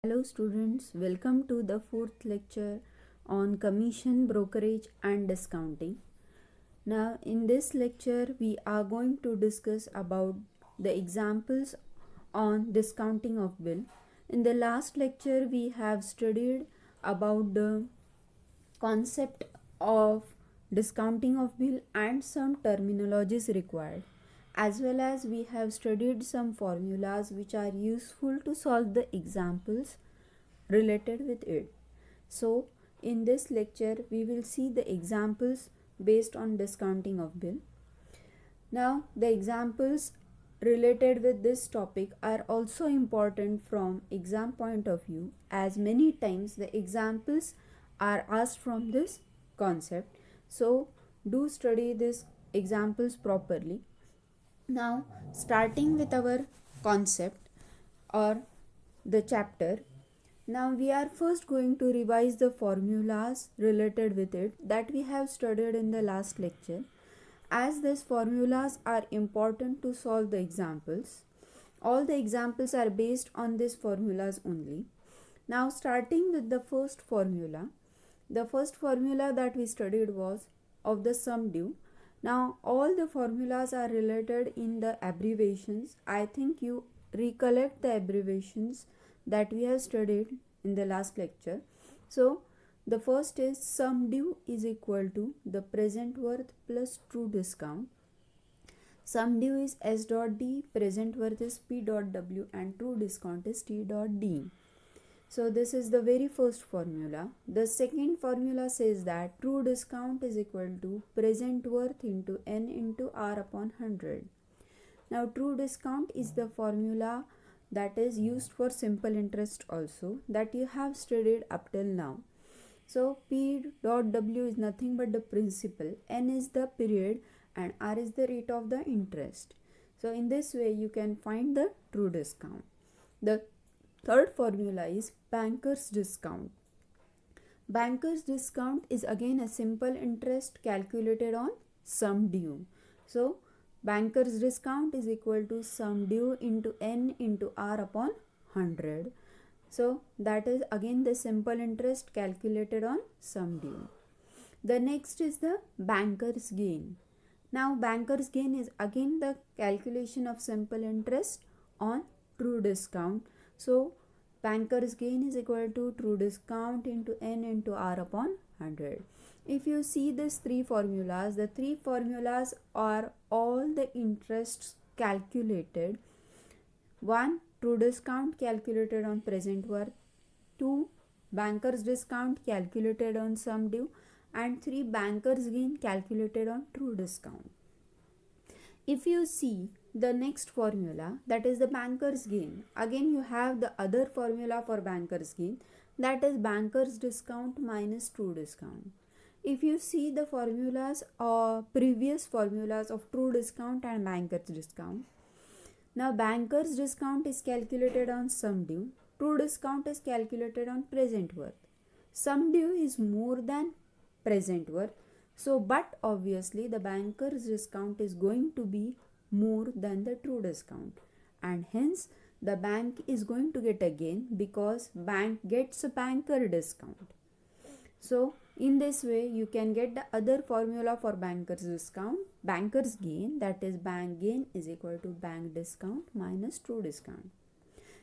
Hello students, welcome to the fourth lecture on commission, brokerage and discounting. Now in this lecture we are going to discuss about the examples on discounting of bill. In the last lecture we have studied about the concept of discounting of bill and some terminologies required, as well as we have studied some formulas which are useful to solve the examples related with it. So in this lecture we will see the examples based on discounting of bill. Now the examples related with this topic are also important from exam point of view, as many times the examples are asked from this concept. So do study these examples properly. Now starting with our concept or the chapter, now we are first going to revise the formulas related with it that we have studied in the last lecture, as these formulas are important to solve the examples. All the examples are based on these formulas only. Now starting with the first formula, the first formula that we studied was of the sum due. Now all the formulas are related in the abbreviations. I think you recollect the abbreviations that we have studied in the last lecture. So the first is sum due is equal to the present worth plus true discount. Sum due is S dot D, present worth is P dot W, and true discount is T dot D. So this is the very first formula. The second formula says that true discount is equal to present worth into N into R upon 100. Now true discount is the formula that is used for simple interest also, that you have studied up till now. So P dot W is nothing but the principal, N is the period, and R is the rate of the interest. So in this way you can find the true discount. The third formula is banker's discount. Banker's discount is again a simple interest calculated on sum due. So banker's discount is equal to sum due into N into R upon 100. So that is again the simple interest calculated on sum due. The next is the banker's gain. Now banker's gain is again the calculation of simple interest on true discount. So banker's gain is equal to true discount into N into R upon 100. If you see these three formulas, the three formulas are all the interests calculated. 1. True discount calculated on present worth. 2. Banker's discount calculated on sum due. And 3. Banker's gain calculated on true discount. If you see the next formula, that is the banker's gain, again you have the other formula for banker's gain, that is banker's discount minus true discount. If you see the formulas or previous formulas of true discount and banker's discount, now banker's discount is calculated on sum due, true discount is calculated on present worth. Sum due is more than present worth, so but obviously the banker's discount is going to be more than the true discount, and hence the bank is going to get a gain because bank gets a banker discount. So in this way you can get the other formula for banker's discount, banker's gain, that is bank gain is equal to bank discount minus true discount.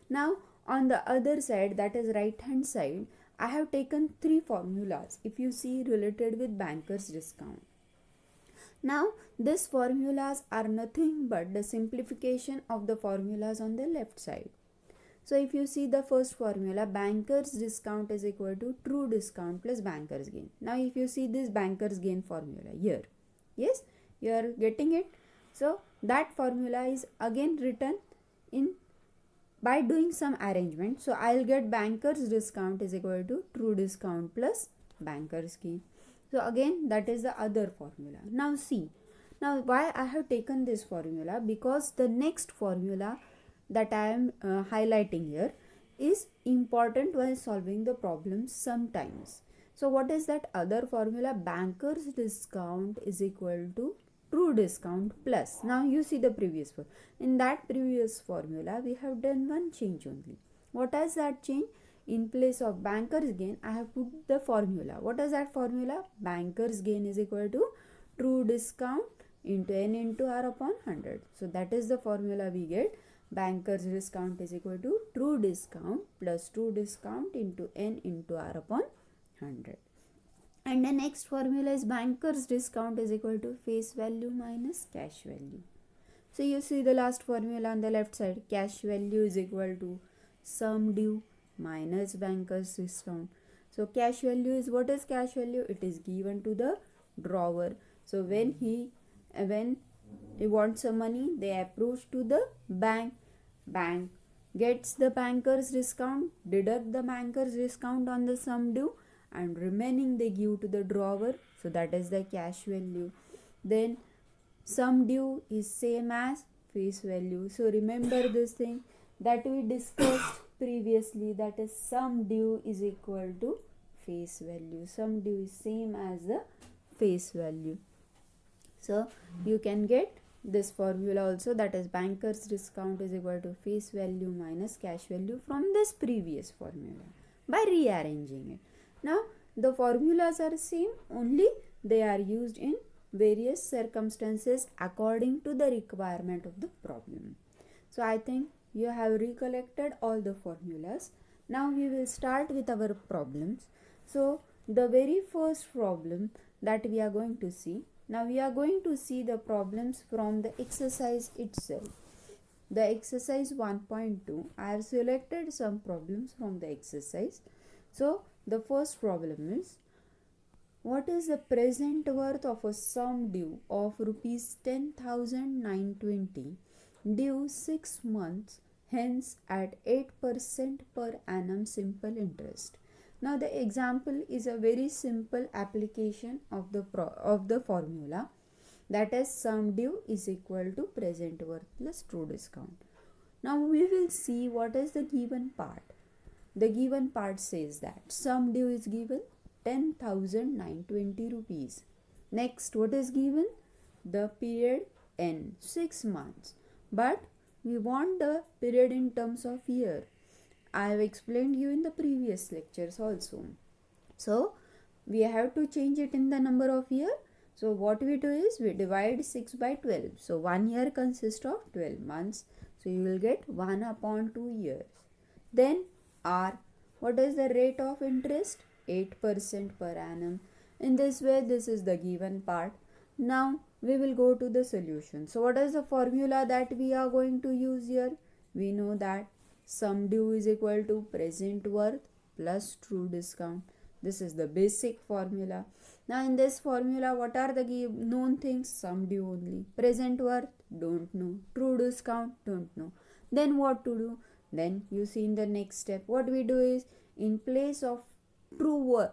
Now on the other side, that is right hand side, I have taken three formulas if you see related with banker's discount. Now these formulas are nothing but the simplification of the formulas on the left side. So if you see the first formula, banker's discount is equal to true discount plus banker's gain. Now if you see this banker's gain formula here, yes, you are getting it. So that formula is again written in by doing some arrangement. So I'll get banker's discount is equal to true discount plus banker's gain. So again that is the other formula. Now see, now why I have taken this formula, because the next formula that I am highlighting here is important while solving the problems sometimes. So what is that other formula? Banker's discount is equal to true discount plus. Now you see the previous one. In that previous formula we have done one change only. What is that change? in place of banker's gain, I have put the formula. What is that formula? Banker's gain is equal to true discount into n into r upon 100. So that is the formula we get. Banker's discount is equal to true discount plus true discount into n into r upon 100. And the next formula is banker's discount is equal to face value minus cash value. So you see the last formula on the left side. Cash value is equal to sum due minus banker's discount. So cash value is, what is cash value? It is given to the drawer. So when he wants some money, they approach to the bank. Bank gets the banker's discount, deduct the banker's discount on the sum due, and remaining they give to the drawer. So that is the cash value. Then sum due is same as face value. So remember this thing that we discussed previously, that is sum due is equal to face value. Sum due is same as the face value. So you can get this formula also, that is banker's discount is equal to face value minus cash value from this previous formula by rearranging it. Now the formulas are same, only they are used in various circumstances according to the requirement of the problem. So I think you have recollected all the formulas. Now we will start with our problems. So the very first problem that we are going to see, now we are going to see the problems from the exercise itself. The exercise 1.2, I have selected some problems from the exercise. So the first problem is, what is the present worth of a sum due of rupees 10,920 due 6 months hence at 8% per annum simple interest? Now the example is a very simple application of the formula, that is sum due is equal to present worth plus true discount. Now we will see what is the given part. The given part says that sum due is given 10,920 rupees. Next, what is given? The period n, 6 months. But we want the period in terms of year. I have explained you in the previous lectures also. So we have to change it in the number of year. So what we do is we divide 6 by 12. So 1 year consists of 12 months. So you will get 1 upon 2 years. Then R, what is the rate of interest? 8% per annum. In this way, this is the given part. Now we will go to the solution. So what is the formula that we are going to use here? We know that sum due is equal to present worth plus true discount. This is the basic formula. Now in this formula, what are the known things? Sum due only. Present worth, don't know. True discount, don't know. Then what to do? Then you see in the next step, what we do is, in place of true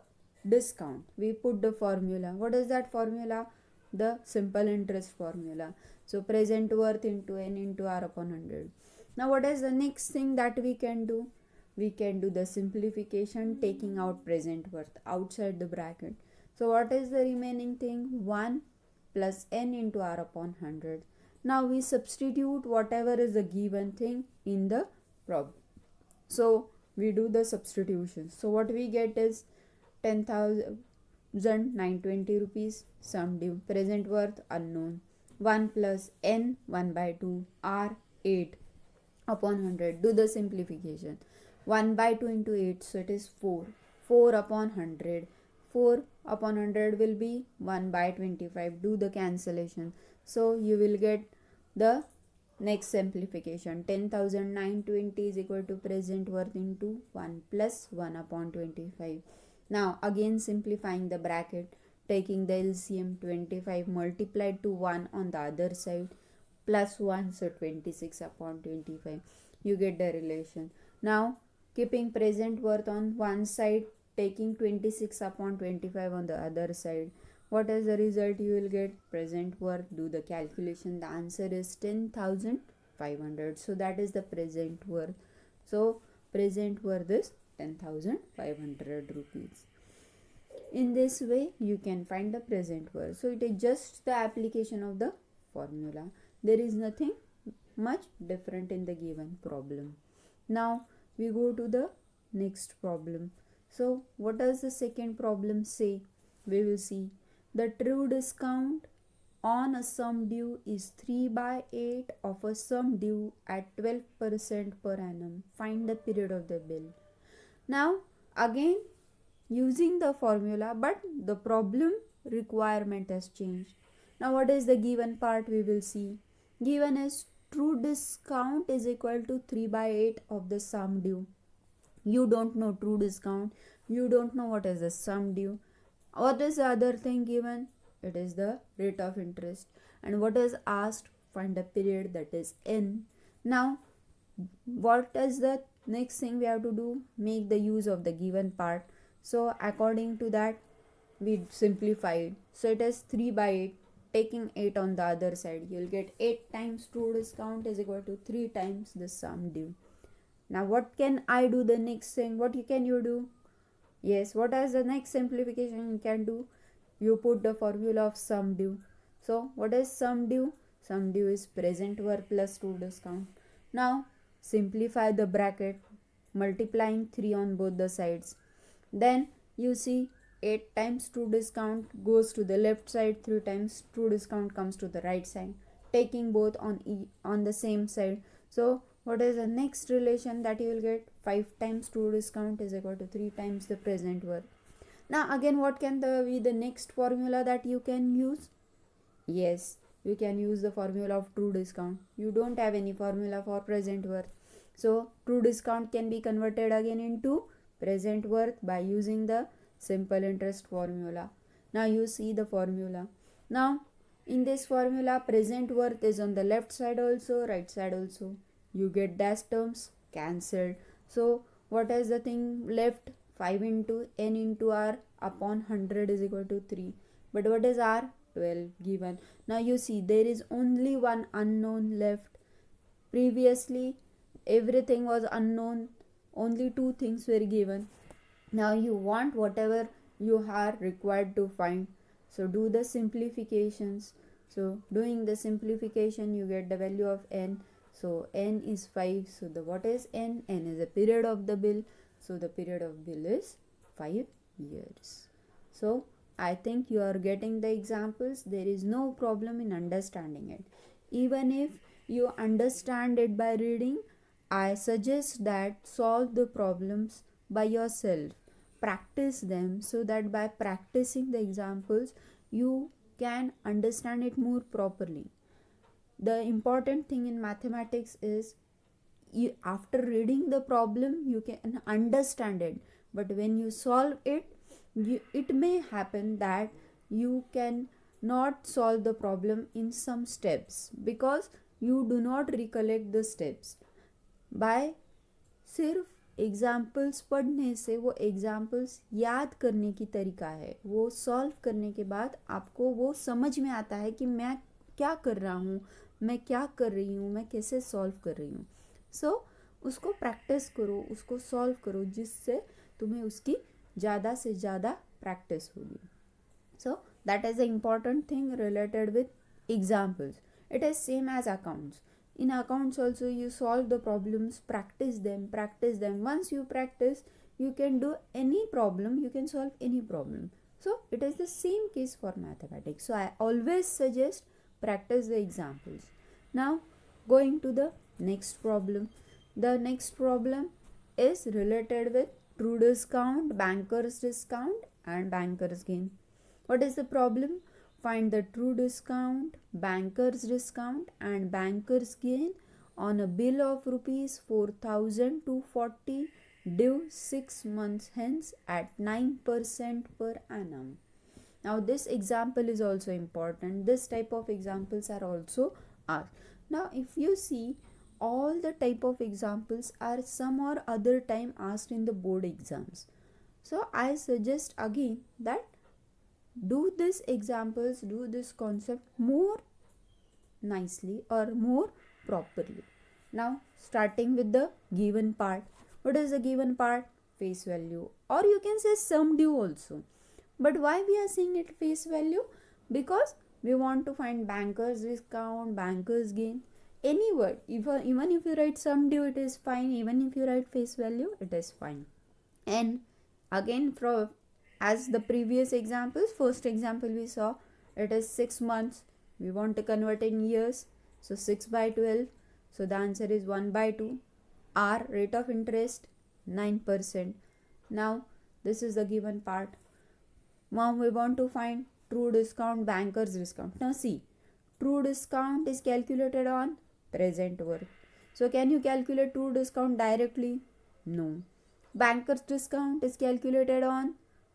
discount, we put the formula. What is that formula? The simple interest formula. So present worth into n into r upon 100. Now what is the next thing that we can do? We can do the simplification, taking out present worth outside the bracket. So what is the remaining thing? 1 plus n into r upon 100. Now we substitute whatever is the given thing in the problem. So we do the substitution. So what we get is 10,920 rupees sum due, present worth unknown, 1 plus n 1 by 2 r 8 upon 100. Do the simplification. 1 by 2 into 8, so it is 4. 4 upon 100. 4 upon 100 will be 1 by 25. Do the cancellation. So you will get the next simplification. 10,920 is equal to present worth into 1 plus 1 upon 25. Now again simplifying the bracket, taking the LCM, 25 multiplied to 1 on the other side plus 1, so 26 upon 25. You get the relation. Now keeping present worth on one side, taking 26 upon 25 on the other side, what is the result? You will get present worth. Do the calculation. The answer is 10,500. So that is the present worth. So present worth is 10,500 rupees. In this way you can find the present worth. So it is just the application of the formula. There is nothing much different in the given problem. Now we go to the next problem. So what does the second problem say? We will see the true discount on a sum due is 3 by 8 of a sum due at 12% per annum. Find the period of the bill. Now again using the formula, but the problem requirement has changed. Now what is the given part? We will see. Given is true discount is equal to 3 by 8 of the sum due. You don't know true discount, you don't know what is the sum due. What is the other thing given? It is the rate of interest. And what is asked? Find the period, that is n. Now what is the next thing we have to do? Make the use of the given part. So according to that we simplified. So it is 3 by 8. Taking 8 on the other side, you will get 8 times true discount is equal to 3 times the sum due. Now what can I do the next thing? What can you do? Yes, what is the next simplification you can do? You put the formula of sum due. So what is sum due? Sum due is present worth plus true discount. Now simplify the bracket, multiplying 3 on both the sides. Then you see 8 times true discount goes to the left side, 3 times true discount comes to the right side, taking both on the same side. So what is the next relation that you will get? 5 times true discount is equal to 3 times the present worth. Now again what can be the next formula that you can use? Yes, you can use the formula of true discount. You don't have any formula for present worth. So true discount can be converted again into present worth by using the simple interest formula. Now you see the formula. Now in this formula, present worth is on the left side also, right side also. You get dash terms cancelled. So what is the thing left? 5 into n into r upon 100 is equal to 3. But what is r? 12 given. Now you see there is only one unknown left. Previously everything was unknown, only 2 things were given. Now you want whatever you are required to find. So do the simplifications. So doing the simplification you get the value of n. So n is 5. So the what is n? N is the period of the bill. So the period of bill is 5 years. So I think you are getting the examples. There is no problem in understanding it. Even if you understand it by reading, I suggest that solve the problems by yourself. Practice them so that by practicing the examples you can understand it more properly. The important thing in mathematics is after reading the problem you can understand it, but when you solve it, it may happen that you can not solve the problem in some steps because you do not recollect the steps. by सिर्फ examples पढ़ने से वो examples याद करने की तरीका है, वो सॉल्व करने के बाद आपको वो समझ में आता है कि मैं क्या कर रहा हूँ, मैं क्या कर रही हूँ, मैं कैसे सॉल्व कर रही हूँ. सो उसको प्रैक्टिस करो, उसको सॉल्व करो, जिससे तुम्हें उसकी ज़्यादा से ज़्यादा प्रैक्टिस होगी. So that is the important thing related with examples. It is same as accounts. In accounts also you solve the problems, practice them. Once you practice, you can do any problem, you can solve any problem. So it is the same case for mathematics. So I always suggest practice the examples. Now going to the next problem. The next problem is related with true discount, banker's discount and banker's gain. What is the problem? Find the true discount, banker's discount and banker's gain on a bill of rupees 4,240 due 6 months hence at 9% per annum. Now this example is also important. This type of examples are also asked. Now if you see, all the type of examples are some or other time asked in the board exams. So I suggest again that do these examples, do this concept more nicely or more properly. Now starting with the given part. What is the given part? Face value, or you can say sum due also. But why we are saying it face value? Because we want to find banker's discount, banker's gain. Any word, even if you write sum due, it is fine. Even if you write face value, it is fine. And again, from as the previous examples, first example we saw, it is 6 months, we want to convert in years, so 6 by 12, so the answer is 1 by 2. Our rate of interest 9%. Now this is the given part. Now we want to find true discount, banker's discount. Now see, true discount is calculated on present worth. So can you calculate true discount directly? No. Banker's discount is calculated on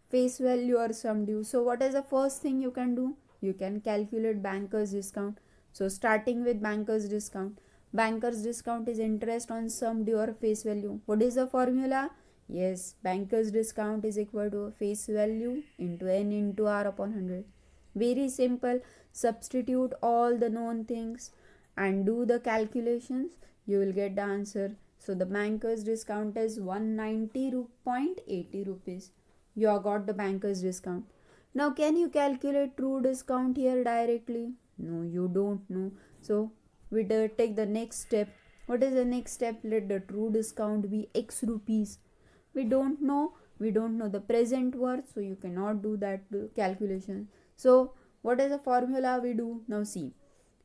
face value or sum due. So what is the first thing you can do? You can calculate banker's discount. So starting with banker's discount. Banker's discount is interest on sum due or face value. What is the formula? Yes, banker's discount is equal to face value into n into r upon 100. Very simple. Substitute all the known things and do the calculations. You will get the answer. So the banker's discount is 190.80 rupees. You have got the banker's discount. Now can you calculate true discount here directly? No, you don't know. So we take the next step. What is the next step? Let the true discount be x rupees. We don't know the present worth, so you cannot do that calculation. So what is the formula we do? Now see,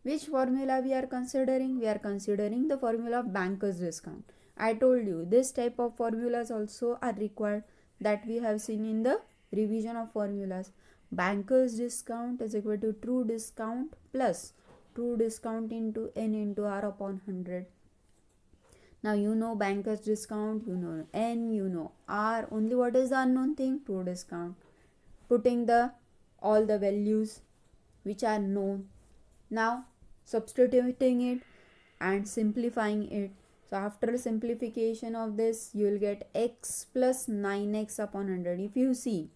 which formula we are considering? We are considering the formula of banker's discount. I told you this type of formulas also are required, that we have seen in the revision of formulas. Banker's discount is equal to true discount plus true discount into n into r upon 100. Now you know banker's discount, you know n, you know r. Only what is the unknown thing? True discount. Putting the all the values which are known. Now substituting it and simplifying it. So after simplification of this, you will get x plus 9x upon 100. If you see,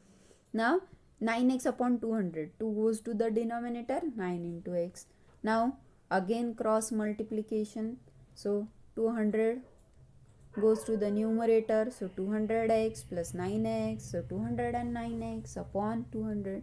now 9x upon 200, 2 goes to the denominator, 9 into x. Now again cross multiplication, so 200 goes to the numerator, so 200x plus 9x, so 209x upon 200.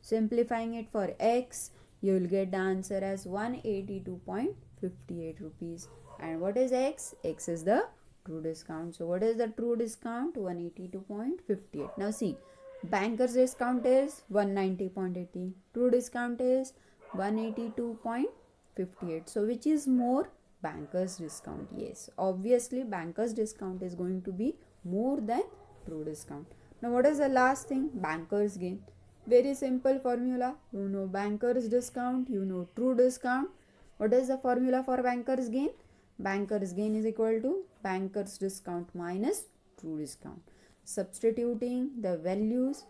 Simplifying it for x, you will get the answer as 182.58 rupees. And what is x? X is the true discount. So what is the true discount? 182.58. Now see, banker's discount is 190.80. True discount is 182.58. So which is more? Banker's discount. Yes, obviously banker's discount is going to be more than true discount. Now what is the last thing? Banker's gain. Very simple formula. You know banker's discount, you know true discount. What is the formula for banker's gain? Banker's gain is equal to banker's discount minus true discount. Substituting the values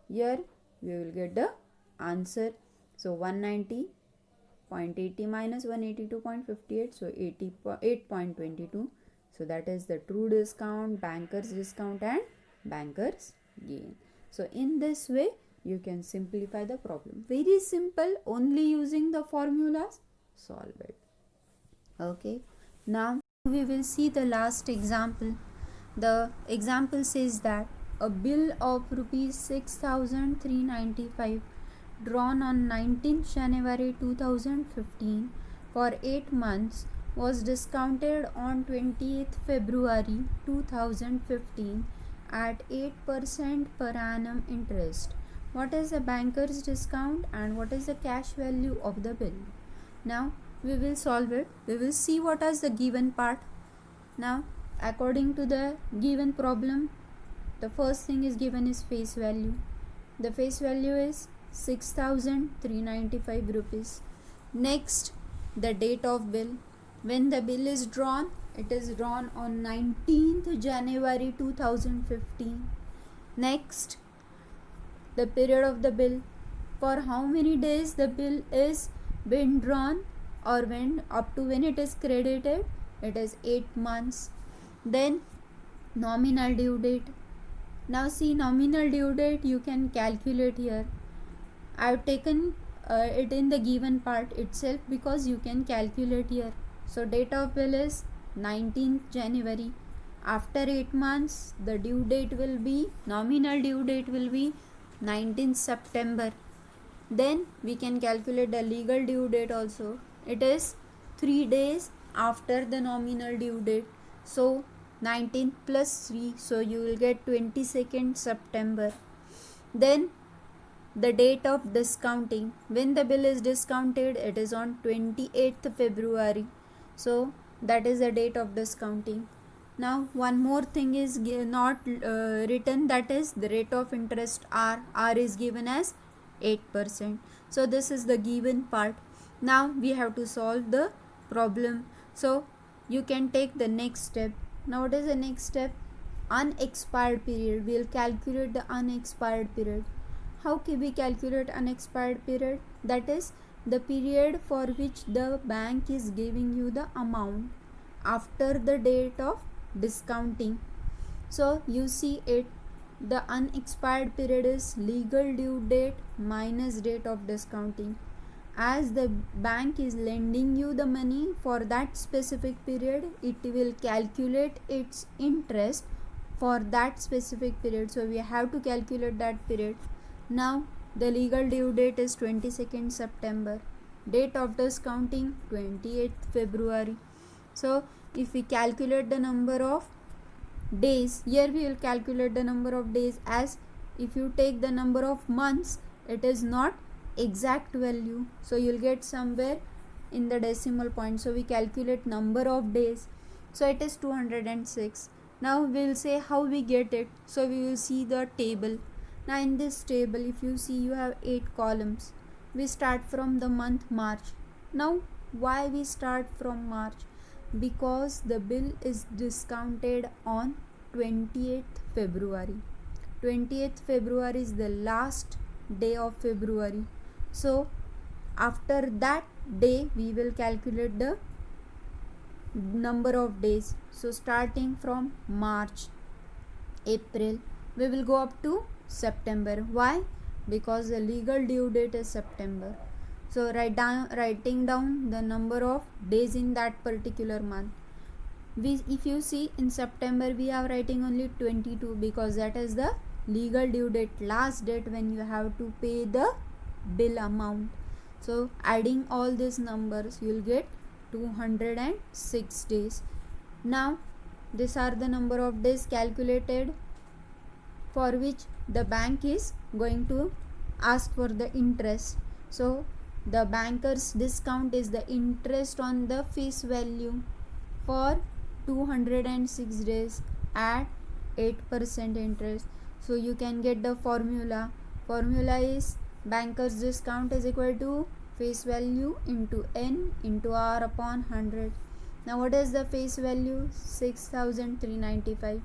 here, we will get the answer. So 190.80 minus 182.58, so 88.22. So that is the true discount, banker's discount and banker's gain. So in this way, you can simplify the problem. Very simple, only using the formulas, solve it. Okay, now we will see the last example. The example says that a bill of rupees 6,395 drawn on 19th January 2015 for 8 months was discounted on 20th February 2015 at 8% per annum interest. What is the banker's discount and what is the cash value of the bill? Now we will solve it. We will see what is the given part. Now according to the given problem, the first thing is given is face value. The face value is 6,395 rupees. Next, the date of bill. When the bill is drawn, it is drawn on 19th January 2015. Next, the period of the bill. For how many days the bill is been drawn, or when up to when it is credited, it is 8 months. Then nominal due date. Now see, nominal due date you can calculate here. I have taken it in the given part itself because you can calculate here. So date of bill is 19th January. After 8 months, the due date will be, nominal due date will be 19th September. Then we can calculate the legal due date also. It is 3 days after the nominal due date. So 19th plus 3, so you will get 22nd September. Then the date of discounting, when the bill is discounted, it is on 28th February, so that is the date of discounting. Now one more thing is not written, that is the rate of interest R is given as 8%. So this is the given part. Now we have to solve the problem. So you can take the next step. Now what is the next step? Unexpired period. We will calculate the unexpired period. How can we calculate unexpired period? That is the period for which the bank is giving you the amount after the date of discounting. So you see it, the unexpired period is legal due date minus date of discounting. As the bank is lending you the money for that specific period, it will calculate its interest for that specific period, so we have to calculate that period. Now the legal due date is 22nd September, date of discounting 28th February. So if we calculate the number of days, here we will calculate the number of days, as if you take the number of months, it is not exact value, so you will get somewhere in the decimal point. So we calculate number of days, so it is 206. Now we will say how we get it. So we will see the table. Now in this table, if you see, you have 8 columns. We start from the month March. Now why we start from March? Because the bill is discounted on 28th February. 28th February is the last day of February. So after that day we will calculate the number of days. So starting from March, April, we will go up to September. Why? Because the legal due date is September. So writing down the number of days in that particular month. If you see, in September we are writing only 22 because that is the legal due date, last date when you have to pay the bill amount. So adding all these numbers, you will get 206 days. Now these are the number of days calculated for which the bank is going to ask for the interest. So the banker's discount is the interest on the face value for 206 days at 8% interest. So you can get the formula. Formula is banker's discount is equal to face value into N into R upon 100. Now what is the face value? 6,395.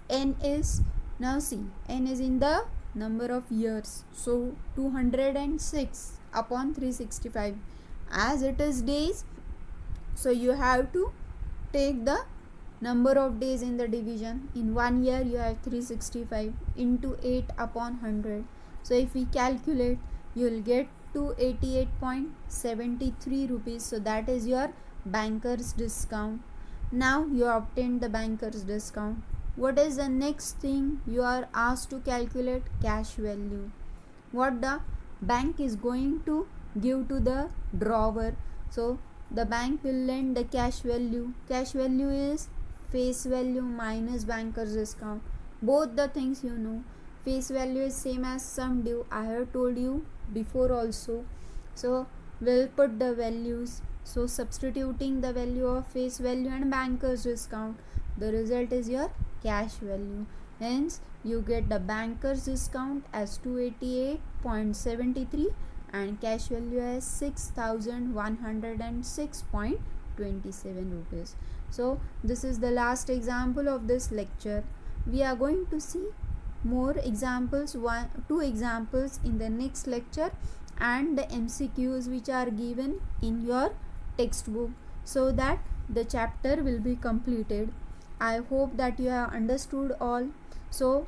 N is, now see, N is in the number of years. So 206 upon 365. As it is days, so you have to take the number of days in the division. In 1 year you have 365 into 8 upon 100. So if we calculate, you will get 288.73 rupees. So that is your banker's discount. Now you obtained the banker's discount. What is the next thing you are asked to calculate? Cash value. What the bank is going to give to the drawer. So the bank will lend the cash value. Cash value is face value minus banker's discount. Both the things you know. Face value is same as sum due. I have told you before also. So we'll put the values. So substituting the value of face value and banker's discount, the result is your cash value. Hence you get the banker's discount as 288.73 and cash value as 6,106.27 rupees. So this is the last example of this lecture. We are going to see more examples, 2 examples in the next lecture, and the MCQs which are given in your textbook, so that the chapter will be completed. I hope that you have understood all. So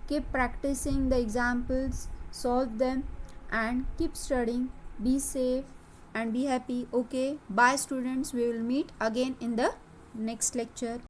keep practicing the examples, solve them, and keep studying. Be safe and be happy. Okay, bye students. We will meet again in the next lecture.